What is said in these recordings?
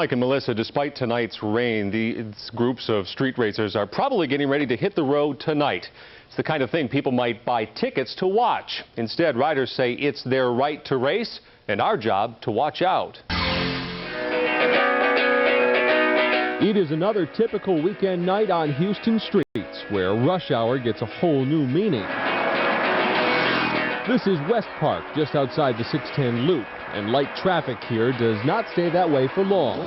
Mike and Melissa, despite tonight's rain, these groups of street racers are probably getting ready to hit the road tonight. It's the kind of thing people might buy tickets to watch. Instead, riders say it's their right to race and our job to watch out. It is another typical weekend night on Houston streets, where rush hour gets a whole new meaning. This is West Park, just outside the 610 Loop, and light traffic here does not stay that way for long.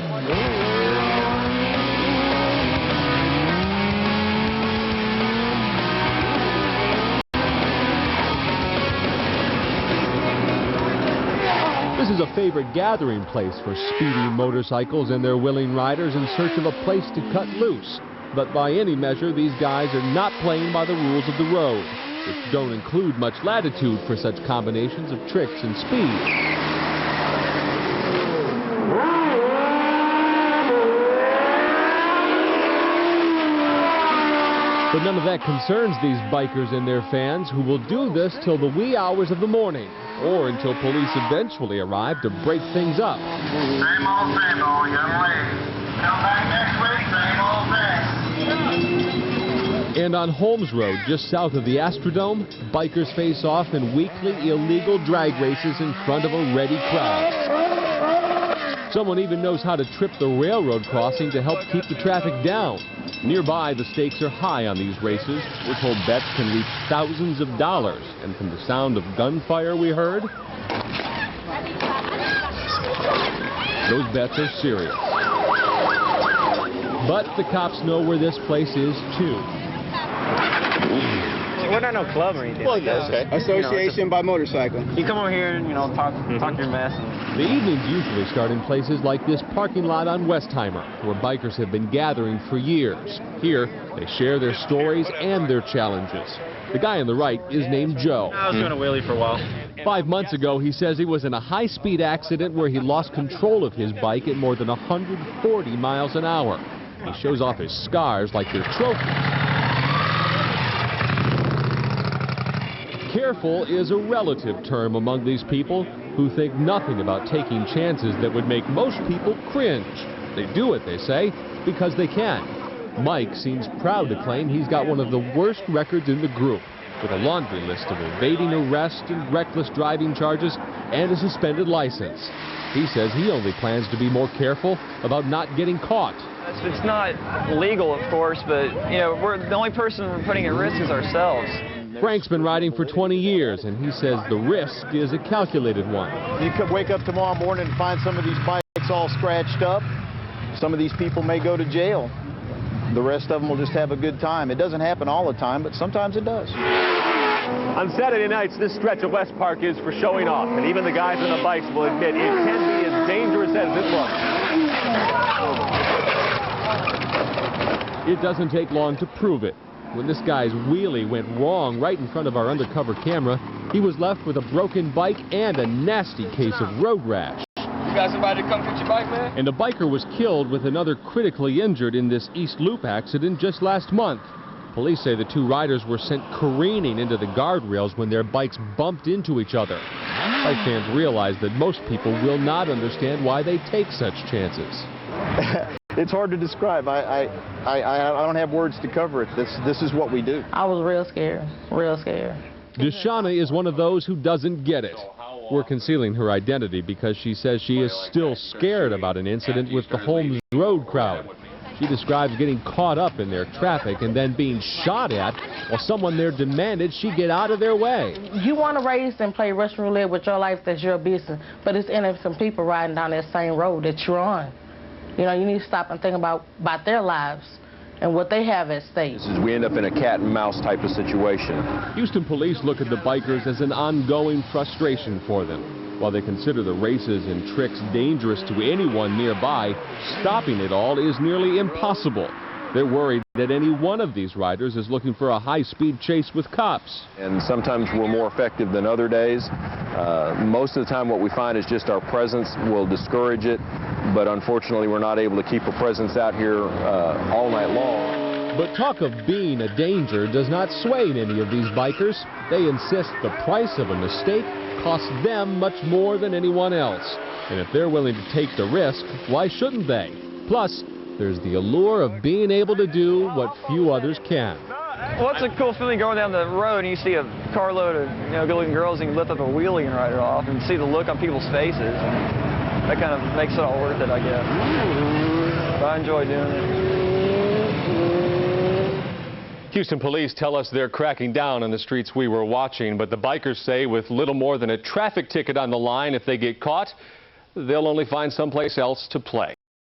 This is a favorite gathering place for speedy motorcycles and their willing riders in search of a place to cut loose. But by any measure, these guys are not playing by the rules of the road, which don't include much latitude for such combinations of tricks and speed. But none of that concerns these bikers and their fans, who will do this till the wee hours of the morning, or until police eventually arrive to break things up. Same old, young lady. Come back next week, same old thing. And on Holmes Road, just south of the Astrodome, bikers face off in weekly illegal drag races in front of a ready crowd. Someone even knows how to trip the railroad crossing to help keep the traffic down. Nearby, the stakes are high on these races. We're told bets can reach thousands of dollars. And from the sound of gunfire we heard, those bets are serious. But the cops know where this place is, too. We're not no club or anything. Well, yeah, okay. Association by motorcycle. You come over here and, talk your mess. The evenings usually start in places like this parking lot on Westheimer, where bikers have been gathering for years. Here, they share their stories and their challenges. The guy on the right is named Joe. I was doing a wheelie for a while. 5 months ago, he says he was in a high-speed accident where he lost control of his bike at more than 140 miles an hour. He shows off his scars like they're trophies. Careful is a relative term among these people who think nothing about taking chances that would make most people cringe. They do it, they say, because they can. Mike seems proud to claim he's got one of the worst records in the group, with a laundry list of evading arrest and reckless driving charges and a suspended license. He says he only plans to be more careful about not getting caught. It's not legal, of course, but, we're the only person we're putting at risk is ourselves. Frank's been riding for 20 years, and he says the risk is a calculated one. You could wake up tomorrow morning and find some of these bikes all scratched up. Some of these people may go to jail. The rest of them will just have a good time. It doesn't happen all the time, but sometimes it does. On Saturday nights, this stretch of West Park is for showing off, and even the guys on the bikes will admit it can be as dangerous as it looks. It doesn't take long to prove it. When this guy's wheelie went wrong right in front of our undercover camera, he was left with a broken bike and a nasty case of road rash. You got somebody to come fix your bike, man? And a biker was killed with another critically injured in this East Loop accident just last month. Police say the two riders were sent careening into the guardrails when their bikes bumped into each other. Bike fans realize that most people will not understand why they take such chances. It's hard to describe. I don't have words to cover it. This is what we do. I was real scared, real scared. Deshauna is one of those who doesn't get it. We're concealing her identity because she says she is still scared about an incident with the Holmes Road crowd. She describes getting caught up in their traffic and then being shot at while someone there demanded she get out of their way. You want to race and play Russian roulette with your life, that's your business. But it's innocent people riding down that same road that you're on. You need to stop and think about their lives and what they have at stake. We end up in a cat and mouse type of situation. Houston police look at the bikers as an ongoing frustration for them. While they consider the races and tricks dangerous to anyone nearby, stopping it all is nearly impossible. They're worried that any one of these riders is looking for a high-speed chase with cops. And sometimes we're more effective than other days. Most of the time what we find is just our presence will discourage it, but unfortunately we're not able to keep a presence out here all night long. But talk of being a danger does not sway any of these bikers. They insist the price of a mistake costs them much more than anyone else. And if they're willing to take the risk, why shouldn't they? Plus, there's the allure of being able to do what few others can. Well, it's a cool feeling going down the road and you see a carload of good-looking girls and you lift up a wheelie and ride it off and see the look on people's faces. And that kind of makes it all worth it, I guess. But I enjoy doing it. Houston police tell us they're cracking down on the streets we were watching, but the bikers say with little more than a traffic ticket on the line, if they get caught, they'll only find someplace else to play.